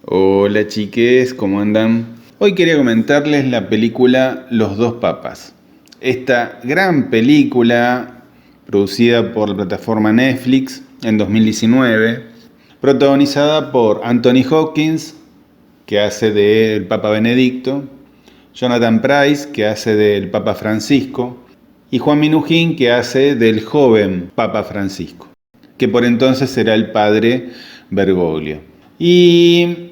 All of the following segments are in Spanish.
Hola chiques, ¿cómo andan? Hoy quería comentarles la película Los dos papas. Esta gran película producida por la plataforma Netflix en 2019, protagonizada por Anthony Hopkins, que hace del Papa Benedicto, Jonathan Pryce, que hace del Papa Francisco, y Juan Minujín, que hace del joven Papa Francisco, que por entonces será el padre Bergoglio. Y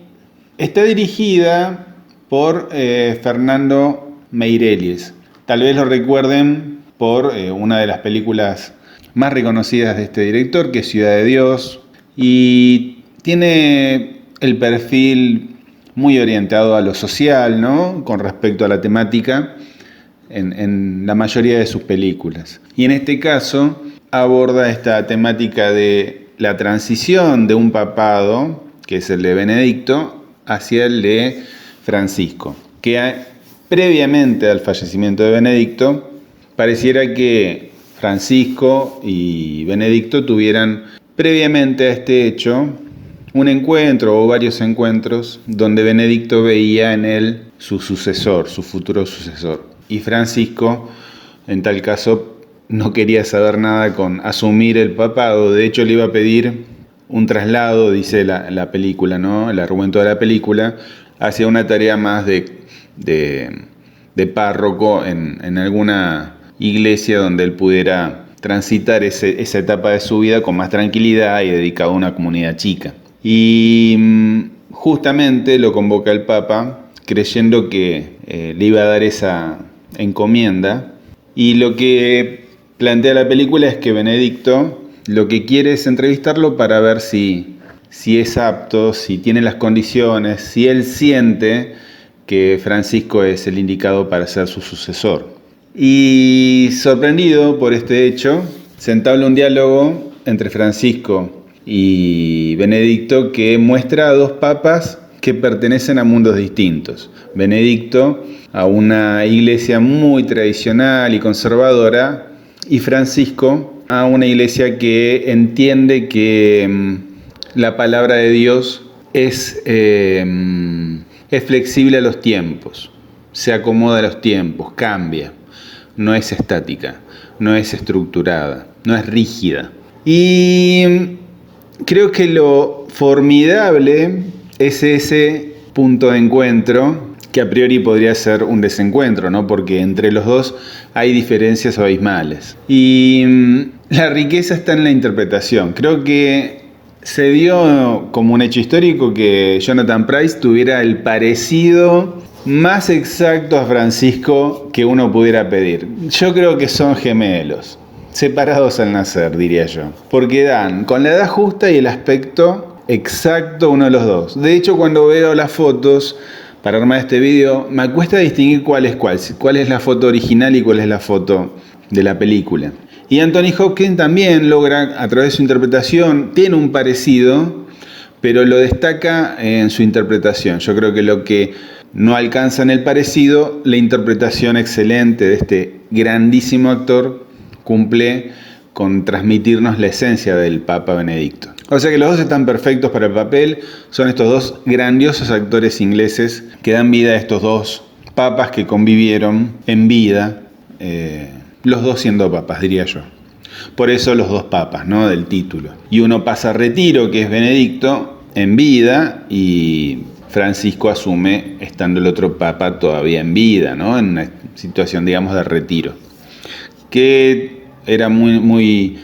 está dirigida por Fernando Meirelles. Tal vez lo recuerden por una de las películas más reconocidas de este director, que es Ciudad de Dios, y tiene el perfil muy orientado a lo social, ¿no? Con respecto a la temática en la mayoría de sus películas. Y en este caso aborda esta temática de la transición de un papado, que es el de Benedicto, hacia el de Francisco, que previamente al fallecimiento de Benedicto pareciera que Francisco y Benedicto tuvieran previamente a este hecho un encuentro o varios encuentros donde Benedicto veía en él su sucesor, su futuro sucesor. Y Francisco, en tal caso, no quería saber nada con asumir el papado. De hecho, le iba a pedir un traslado, dice la película, ¿no? El argumento de la película, hacia una tarea más de párroco en alguna iglesia donde él pudiera transitar esa etapa de su vida con más tranquilidad y dedicado a una comunidad chica. Y justamente lo convoca el Papa creyendo que le iba a dar esa encomienda, y lo que plantea la película es que Benedicto lo que quiere es entrevistarlo para ver si es apto, si tiene las condiciones, si él siente que Francisco es el indicado para ser su sucesor. Y sorprendido por este hecho, se entabla un diálogo entre Francisco y Benedicto que muestra a dos papas que pertenecen a mundos distintos. Benedicto a una iglesia muy tradicional y conservadora, y Francisco a una iglesia que entiende que la palabra de Dios es flexible a los tiempos, se acomoda a los tiempos, cambia, no es estática, no es estructurada, no es rígida. Y creo que lo formidable es ese punto de encuentro, que a priori podría ser un desencuentro, ¿no? Porque entre los dos hay diferencias abismales. Y la riqueza está en la interpretación. Creo que se dio como un hecho histórico que Jonathan Pryce tuviera el parecido más exacto a Francisco que uno pudiera pedir. Yo creo que son gemelos, separados al nacer, diría yo, porque dan con la edad justa y el aspecto exacto uno de los dos. De hecho, cuando veo las fotos para armar este video, me cuesta distinguir cuál es la foto original y cuál es la foto de la película. Y Anthony Hopkins también logra, a través de su interpretación, tiene un parecido, pero lo destaca en su interpretación. Yo creo que lo que no alcanza en el parecido, la interpretación excelente de este grandísimo actor cumple con transmitirnos la esencia del Papa Benedicto. O sea que los dos están perfectos para el papel. Son estos dos grandiosos actores ingleses que dan vida a estos dos papas que convivieron en vida, los dos siendo papas, diría yo. Por eso los dos papas, ¿no? Del título. Y uno pasa a retiro, que es Benedicto, en vida, y Francisco asume estando el otro papa todavía en vida, ¿no? En una situación, digamos, de retiro, que era muy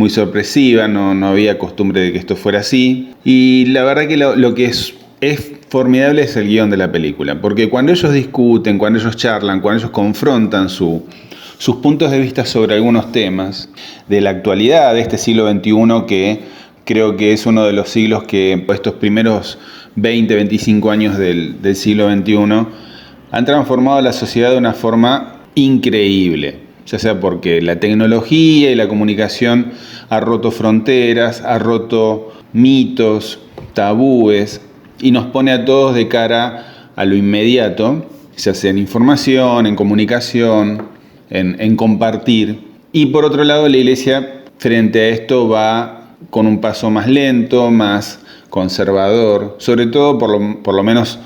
sorpresiva, no había costumbre de que esto fuera así. Y la verdad que lo que es formidable es el guión de la película, porque cuando ellos discuten, cuando ellos charlan, cuando ellos confrontan sus puntos de vista sobre algunos temas de la actualidad de este siglo XXI, que creo que es uno de los siglos que estos primeros 20, 25 años del siglo XXI han transformado la sociedad de una forma increíble, ya sea porque la tecnología y la comunicación ha roto fronteras, ha roto mitos, tabúes, y nos pone a todos de cara a lo inmediato, ya sea en información, en comunicación, en compartir. Y por otro lado, la iglesia frente a esto va con un paso más lento, más conservador, sobre todo por lo menos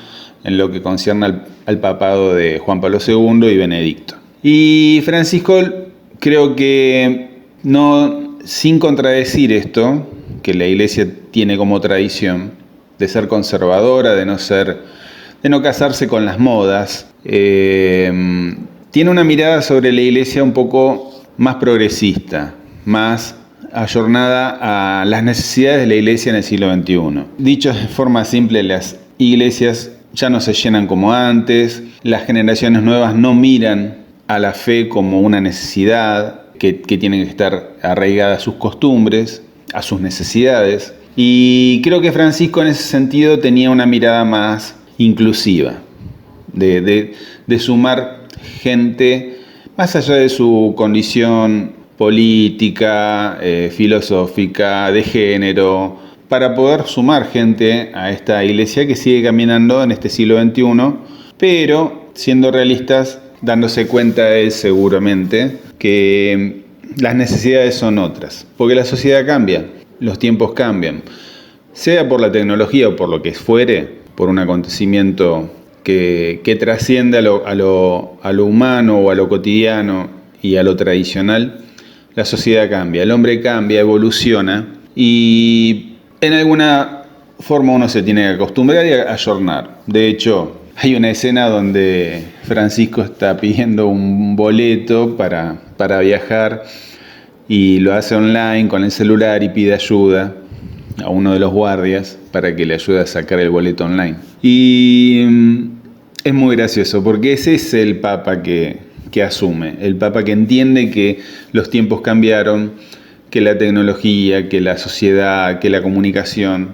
en lo que concierne al papado de Juan Pablo II y Benedicto. Y Francisco, creo que no, sin contradecir esto, que la Iglesia tiene como tradición de ser conservadora, de no casarse con las modas, tiene una mirada sobre la Iglesia un poco más progresista, más ayornada a las necesidades de la Iglesia en el siglo XXI. Dicho de forma simple, las iglesias ya no se llenan como antes, las generaciones nuevas no miran a la fe como una necesidad que tiene que estar arraigada a sus costumbres, a sus necesidades. Y creo que Francisco en ese sentido tenía una mirada más inclusiva, de sumar gente más allá de su condición política, filosófica, de género, para poder sumar gente a esta iglesia que sigue caminando en este siglo XXI, pero siendo realistas, dándose cuenta él seguramente que las necesidades son otras, porque la sociedad cambia, los tiempos cambian, sea por la tecnología o por lo que fuere, por un acontecimiento que trasciende a lo humano o a lo cotidiano y a lo tradicional. La sociedad cambia, el hombre cambia, evoluciona y en alguna forma uno se tiene que acostumbrar y ayornar. De hecho, hay una escena donde Francisco está pidiendo un boleto para viajar y lo hace online con el celular y pide ayuda a uno de los guardias para que le ayude a sacar el boleto online. Y es muy gracioso porque ese es el Papa que asume, el Papa que entiende que los tiempos cambiaron, que la tecnología, que la sociedad, que la comunicación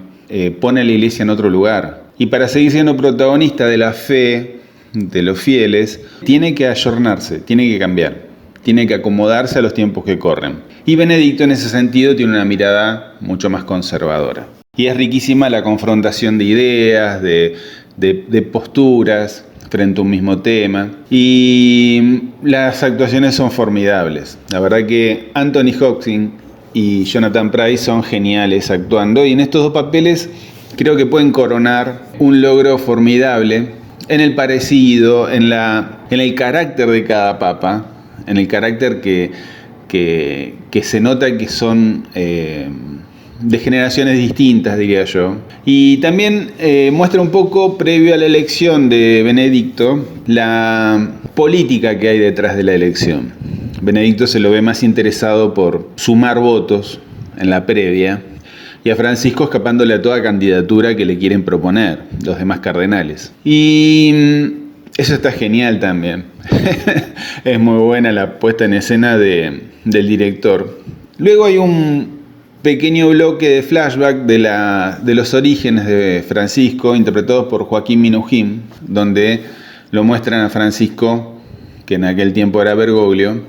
pone a la Iglesia en otro lugar. Y para seguir siendo protagonista de la fe de los fieles, tiene que ayornarse, tiene que cambiar, tiene que acomodarse a los tiempos que corren. Y Benedicto en ese sentido tiene una mirada mucho más conservadora. Y es riquísima la confrontación de ideas, de posturas frente a un mismo tema. Y las actuaciones son formidables. La verdad que Anthony Hopkins y Jonathan Pryce son geniales actuando. Y en estos dos papeles creo que pueden coronar un logro formidable en el parecido, en el carácter de cada papa, en el carácter que se nota que son de generaciones distintas, diría yo. Y también muestra un poco, previo a la elección de Benedicto, la política que hay detrás de la elección. Benedicto se lo ve más interesado por sumar votos en la previa, y a Francisco escapándole a toda candidatura que le quieren proponer los demás cardenales. Y eso está genial también. Es muy buena la puesta en escena del director. Luego hay un pequeño bloque de flashback de los orígenes de Francisco, interpretados por Joaquín Minujín, donde lo muestran a Francisco, que en aquel tiempo era Bergoglio,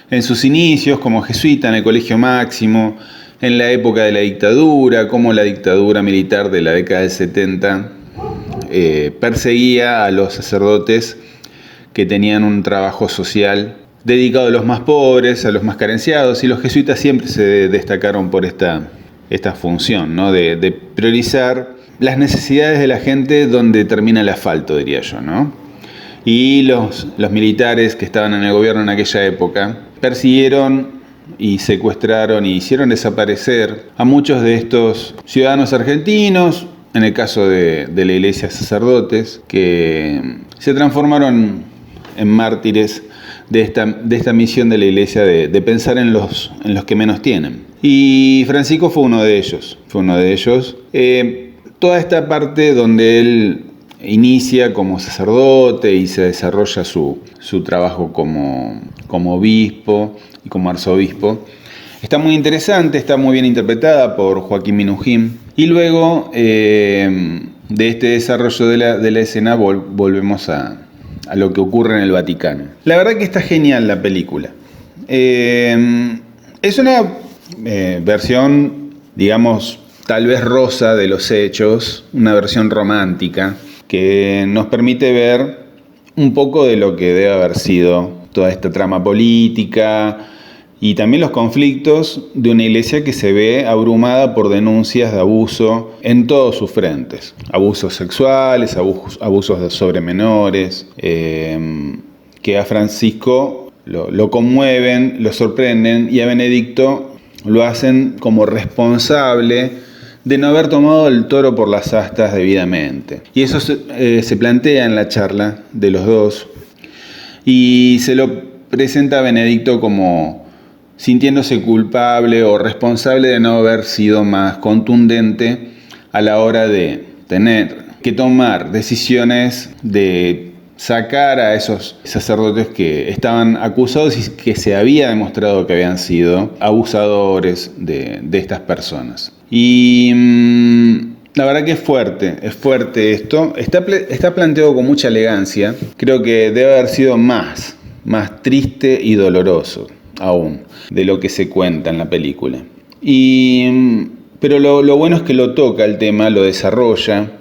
en sus inicios como jesuita en el Colegio Máximo, en la época de la dictadura, como la dictadura militar de la década del 70 perseguía a los sacerdotes que tenían un trabajo social dedicado a los más pobres, a los más carenciados, y los jesuitas siempre se destacaron por esta función, ¿no? de priorizar las necesidades de la gente donde termina el asfalto, diría yo, ¿no? Y los militares que estaban en el gobierno en aquella época persiguieron y secuestraron y hicieron desaparecer a muchos de estos ciudadanos argentinos, en el caso de la iglesia, sacerdotes, que se transformaron en mártires de esta misión de la iglesia de pensar en los que menos tienen. Y Francisco fue uno de ellos. Toda esta parte donde él inicia como sacerdote y se desarrolla su trabajo como obispo y como arzobispo, está muy interesante, está muy bien interpretada por Joaquín Minujín. Y luego de este desarrollo de la escena volvemos a lo que ocurre en el Vaticano. La verdad que está genial la película. Es una versión, digamos, tal vez rosa de los hechos, una versión romántica que nos permite ver un poco de lo que debe haber sido toda esta trama política, y también los conflictos de una iglesia que se ve abrumada por denuncias de abuso en todos sus frentes. Abusos sexuales, abusos sobre menores, que a Francisco lo conmueven, lo sorprenden, y a Benedicto lo hacen como responsable de no haber tomado el toro por las astas debidamente. Y eso se plantea en la charla de los dos, y se lo presenta a Benedicto como sintiéndose culpable o responsable de no haber sido más contundente a la hora de tener que tomar decisiones de sacar a esos sacerdotes que estaban acusados y que se había demostrado que habían sido abusadores de estas personas. Y la verdad que es fuerte esto. Está planteado con mucha elegancia. Creo que debe haber sido más triste y doloroso aún de lo que se cuenta en la película. Pero lo bueno es que lo toca el tema, lo desarrolla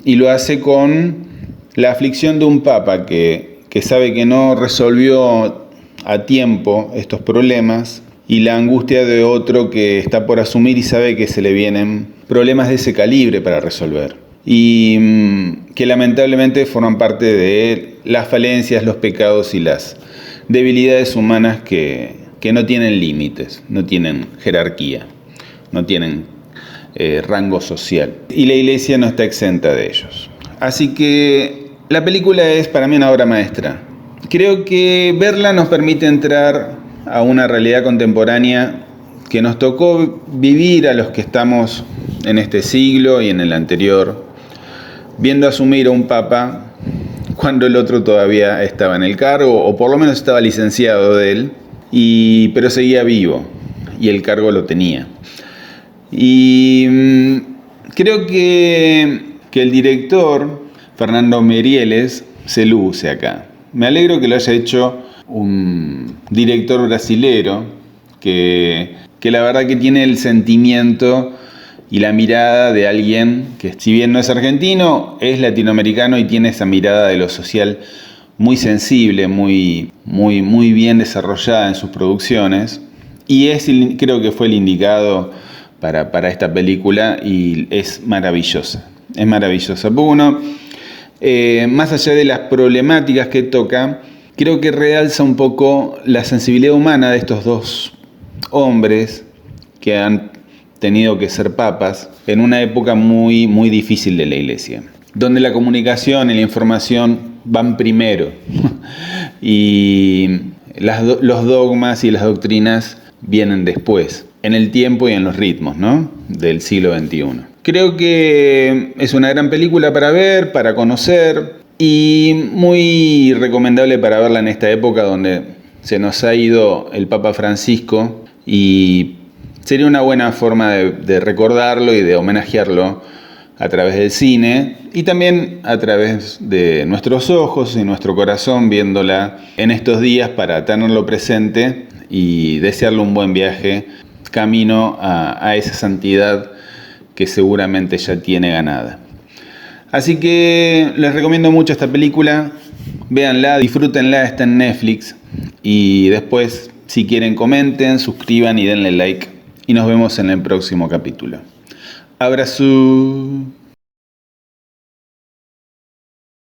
y lo hace con la aflicción de un papa que sabe que no resolvió a tiempo estos problemas, y la angustia de otro que está por asumir y sabe que se le vienen problemas de ese calibre para resolver, y que lamentablemente forman parte de las falencias, los pecados y las debilidades humanas que no tienen límites, no tienen jerarquía, no tienen rango social. Y la iglesia no está exenta de ellos. Así que la película es para mí una obra maestra. Creo que verla nos permite entrar a una realidad contemporánea que nos tocó vivir a los que estamos en este siglo y en el anterior, viendo asumir a un papa cuando el otro todavía estaba en el cargo, o por lo menos estaba licenciado de él, pero seguía vivo y el cargo lo tenía. Y creo que el director, Fernando Meirelles, se luce acá. Me alegro que lo haya hecho un director brasilero que la verdad que tiene el sentimiento y la mirada de alguien que, si bien no es argentino, es latinoamericano y tiene esa mirada de lo social muy sensible, muy bien desarrollada en sus producciones, y creo que fue el indicado para esta película, y es maravillosa. Es maravillosa. Porque uno, más allá de las problemáticas que toca, creo que realza un poco la sensibilidad humana de estos dos hombres que han tenido que ser papas en una época muy difícil de la iglesia, donde la comunicación y la información van primero y los dogmas y las doctrinas vienen después, en el tiempo y en los ritmos, ¿no?, del siglo XXI. Creo que es una gran película para ver, para conocer, y muy recomendable para verla en esta época donde se nos ha ido el Papa Francisco, y sería una buena forma de recordarlo y de homenajearlo a través del cine, y también a través de nuestros ojos y nuestro corazón viéndola en estos días, para tenerlo presente y desearle un buen viaje camino a esa santidad que seguramente ya tiene ganada. Así que les recomiendo mucho esta película, véanla, disfrútenla, está en Netflix, y después, si quieren, comenten, suscriban y denle like, y nos vemos en el próximo capítulo. Abrazo.